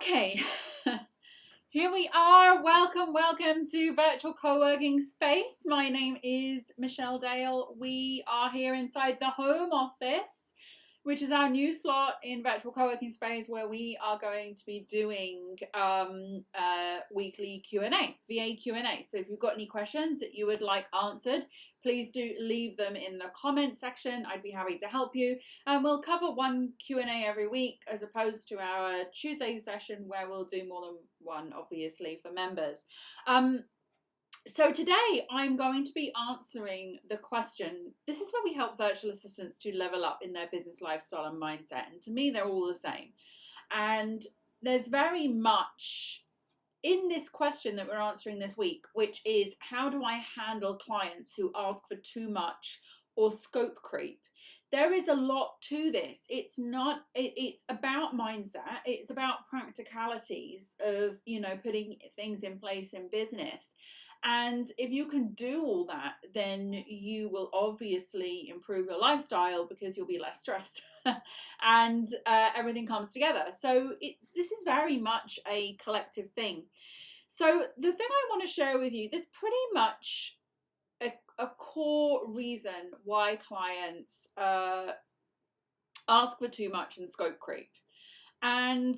Okay, here we are. Welcome to Virtual CoWorking Space. My name is Michelle Dale. We are here inside the home office, which is our new slot in Virtual CoWorking Space, where we are going to be doing weekly Q&A, VA Q&A. So if you've got any questions that you would like answered, please do leave them in the comment section. I'd be happy to help you. And we'll cover one Q&A every week, as opposed to our Tuesday session where we'll do more than one, obviously, for members. So today I'm going to be answering the question. This is where we help virtual assistants to level up in their business lifestyle and mindset. And to me, they're all the same. And there's very much in this question that we're answering this week, which is, how do I handle clients who ask for too much or scope creep? There is a lot to this. It's about mindset. It's about practicalities of, putting things in place in business. And if you can do all that, then you will obviously improve your lifestyle because you'll be less stressed and everything comes together. So this is very much a collective thing. So the thing I want to share with you, there's pretty much a core reason why clients ask for too much and scope creep. And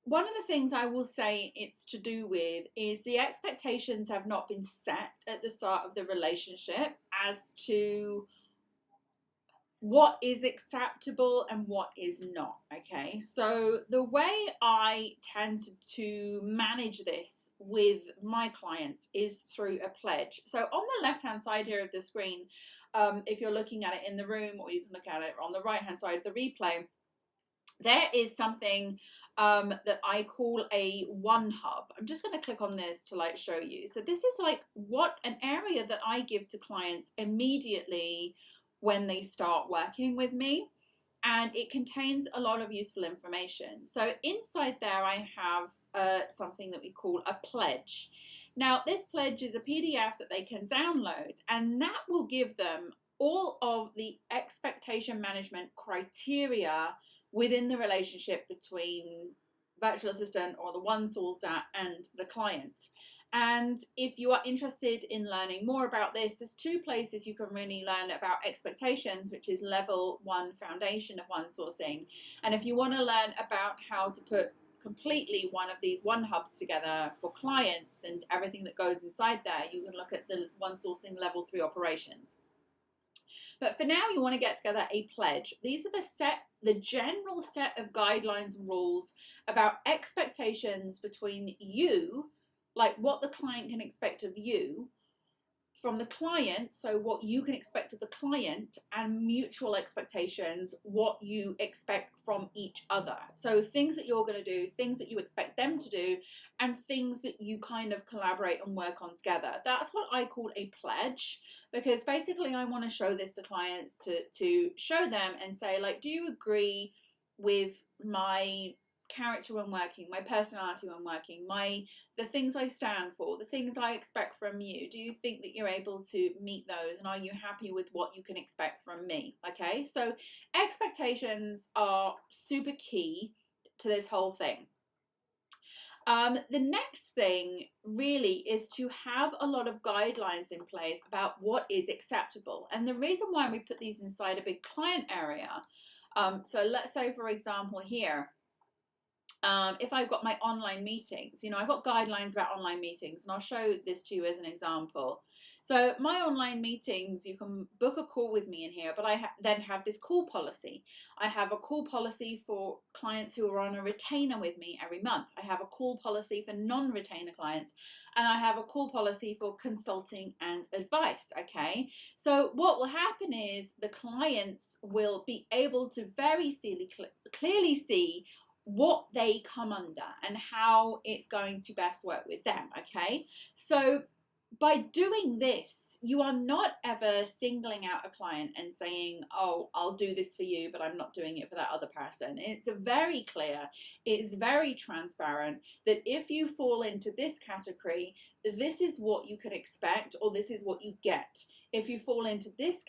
one of the things I will say it's to do with is the expectations have not been set at the start of the relationship as to what is acceptable and what is not. Okay, so the way I tend to manage this with my clients is through a pledge. So on the left hand side here of the screen, if you're looking at it in the room, or you can look at it on the right hand side of the replay, there is something that I call a one hub. I'm just going to click on this to show you. So this is an area that I give to clients immediately when they start working with me, and it contains a lot of useful information. So inside there I have something that we call a pledge. Now this pledge is a PDF that they can download, and that will give them all of the expectation management criteria within the relationship between virtual assistant or the one sourcer and the client. And if you are interested in learning more about this, there's two places you can really learn about expectations, which is level 1 foundation of one sourcing. And if you want to learn about how to put completely one of these one hubs together for clients and everything that goes inside there, you can look at the one sourcing level 3 operations. But for now, you want to get together a pledge. These are the general set of guidelines and rules about expectations between you, like what the client can expect of you, from the client, so what you can expect of the client, and mutual expectations, what you expect from each other. So things that you're going to do, things that you expect them to do, and things that you kind of collaborate and work on together. That's what I call a pledge, because basically I want to show this to clients to show them and say, do you agree with my character when working, my personality when working, the things I stand for, the things I expect from you? Do you think that you're able to meet those, and are you happy with what you can expect from me? Okay, so expectations are super key to this whole thing. The next thing really is to have a lot of guidelines in place about what is acceptable. And the reason why we put these inside a big client area, so let's say for example here, if I've got my online meetings, I've got guidelines about online meetings, and I'll show this to you as an example. So my online meetings, you can book a call with me in here, but I then have this call policy. I have a call policy for clients who are on a retainer with me every month. I have a call policy for non-retainer clients, and I have a call policy for consulting and advice. Okay, so what will happen is the clients will be able to very clearly see what they come under and how it's going to best work with them. Okay, so by doing this, you are not ever singling out a client and saying, oh, I'll do this for you, but I'm not doing it for that other person. It's very clear, it's very transparent that if you fall into this category, this is what you can expect, or this is what you get. If you fall into this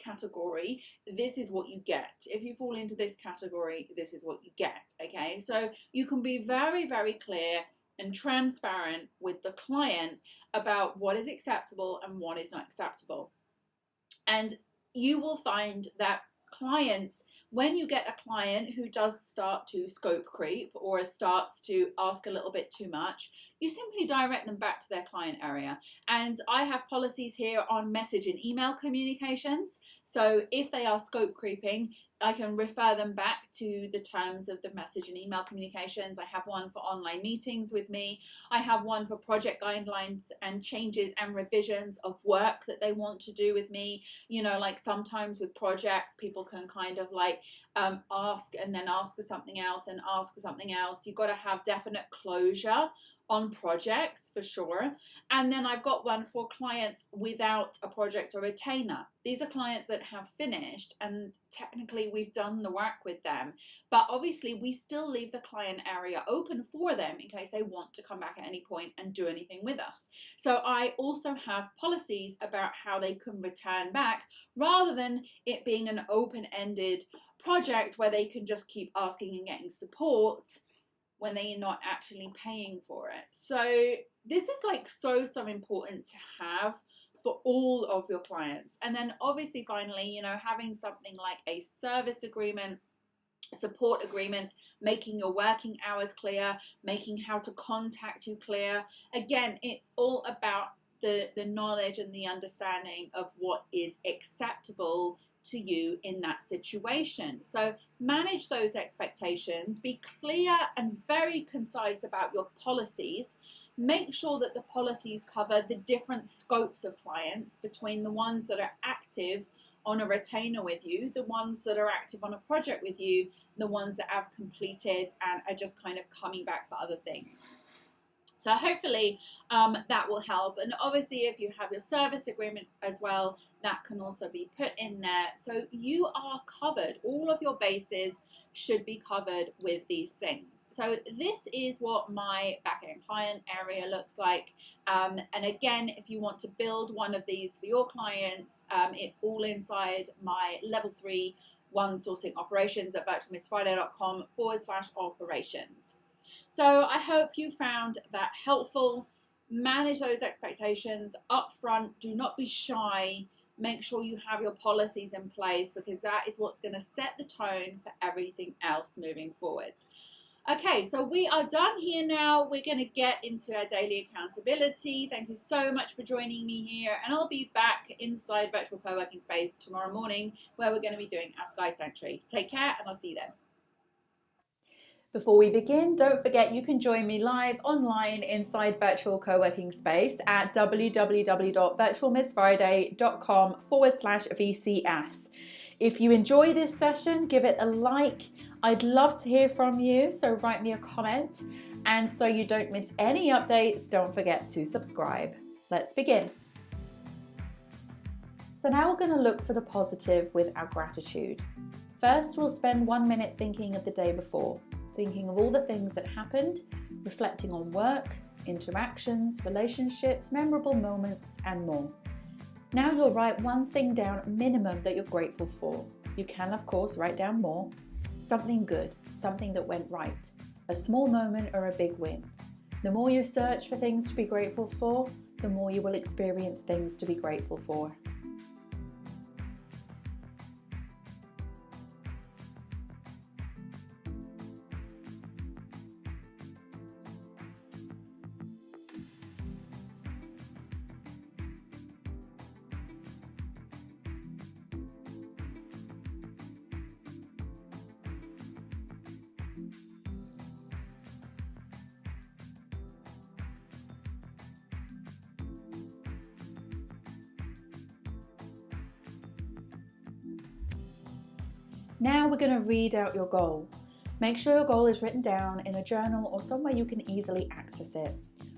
category, this is what you get. If you fall into this category, this is what you get. Okay, so you can be very, very clear and transparent with the client about what is acceptable and what is not acceptable. And you will find that clients, when you get a client who does start to scope creep or starts to ask a little bit too much, you simply direct them back to their client area. And I have policies here on message and email communications. So if they are scope creeping, I can refer them back to the terms of the message and email communications. I have one for online meetings with me. I have one for project guidelines and changes and revisions of work that they want to do with me. You know, like sometimes with projects, people can kind of like ask and then ask for something else and ask for something else. You've got to have definite closure on projects for sure. And then I've got one for clients without a project or retainer. These are clients that have finished and technically we've done the work with them, but obviously we still leave the client area open for them in case they want to come back at any point and do anything with us. So I also have policies about how they can return back rather than it being an open-ended project where they can just keep asking and getting support when they're not actually paying for it. So this is like so important to have for all of your clients. And then obviously finally, you know, having something like a service agreement, support agreement, making your working hours clear, making how to contact you clear. Again, it's all about the knowledge and the understanding of what is acceptable to you in that situation. So manage those expectations, be clear and very concise about your policies. Make sure that the policies cover the different scopes of clients between the ones that are active on a retainer with you, the ones that are active on a project with you, the ones that have completed and are just kind of coming back for other things. So hopefully that will help. And obviously if you have your service agreement as well, that can also be put in there. So you are covered. All of your bases should be covered with these things. So this is what my back-end client area looks like. And again, if you want to build one of these for your clients, it's all inside my level 3 one sourcing operations at virtualmissfriday.com/operations. So I hope you found that helpful. Manage those expectations up front. Do not be shy. Make sure you have your policies in place because that is what's going to set the tone for everything else moving forward. Okay, so we are done here now. We're going to get into our daily accountability. Thank you so much for joining me here. And I'll be back inside Virtual CoWorking Space tomorrow morning where we're going to be doing our Sky Sanctuary. Take care and I'll see you then. Before we begin, don't forget you can join me live online inside Virtual CoWorking Space at www.virtualmissfriday.com/VCS. If you enjoy this session, give it a like. I'd love to hear from you, so write me a comment. And so you don't miss any updates, don't forget to subscribe. Let's begin. So now we're going to look for the positive with our gratitude. First, we'll spend 1 minute thinking of the day before. Thinking of all the things that happened, reflecting on work, interactions, relationships, memorable moments, and more. Now you'll write one thing down minimum that you're grateful for. You can, of course, write down more. Something good, something that went right, a small moment or a big win. The more you search for things to be grateful for, the more you will experience things to be grateful for. Now we're going to read out your goal. Make sure your goal is written down in a journal or somewhere you can easily access it.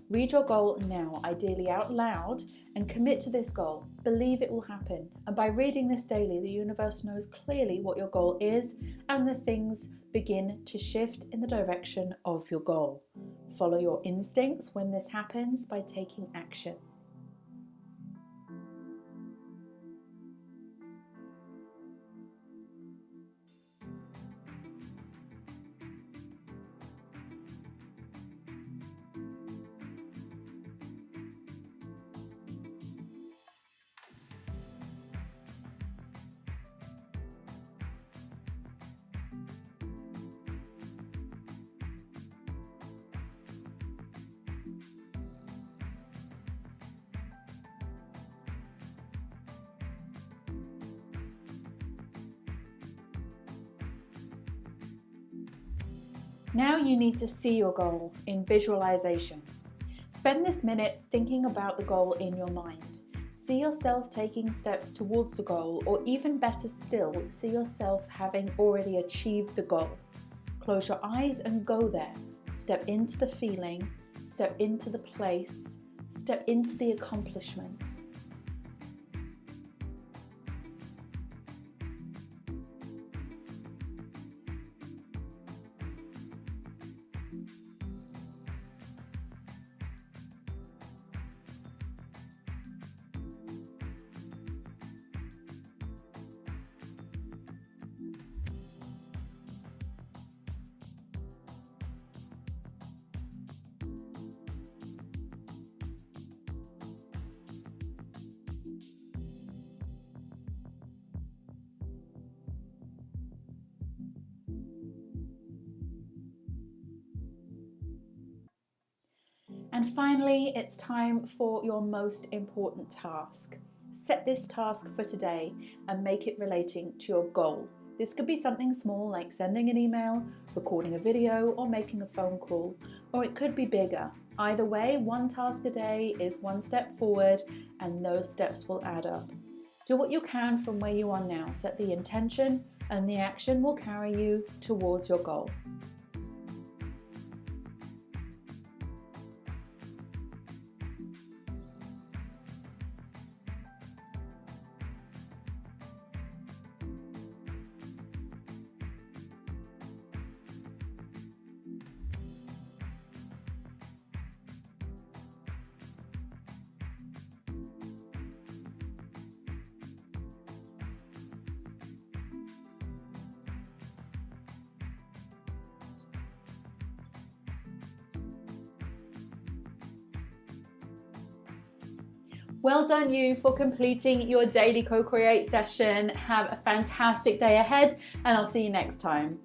Read your goal now, ideally out loud, and commit to this goal. Believe it will happen. And by reading this daily, the universe knows clearly what your goal is, and the things begin to shift in the direction of your goal. Follow your instincts when this happens by taking action. Now you need to see your goal in visualization. Spend this minute thinking about the goal in your mind. See yourself taking steps towards the goal, or even better still, see yourself having already achieved the goal. Close your eyes and go there. Step into the feeling, step into the place, step into the accomplishment. And finally, it's time for your most important task. Set this task for today and make it relating to your goal. This could be something small like sending an email, recording a video, or making a phone call, or it could be bigger. Either way, one task a day is one step forward, and those steps will add up. Do what you can from where you are now. Set the intention, and the action will carry you towards your goal. Well done you for completing your daily co-create session. Have a fantastic day ahead, and I'll see you next time.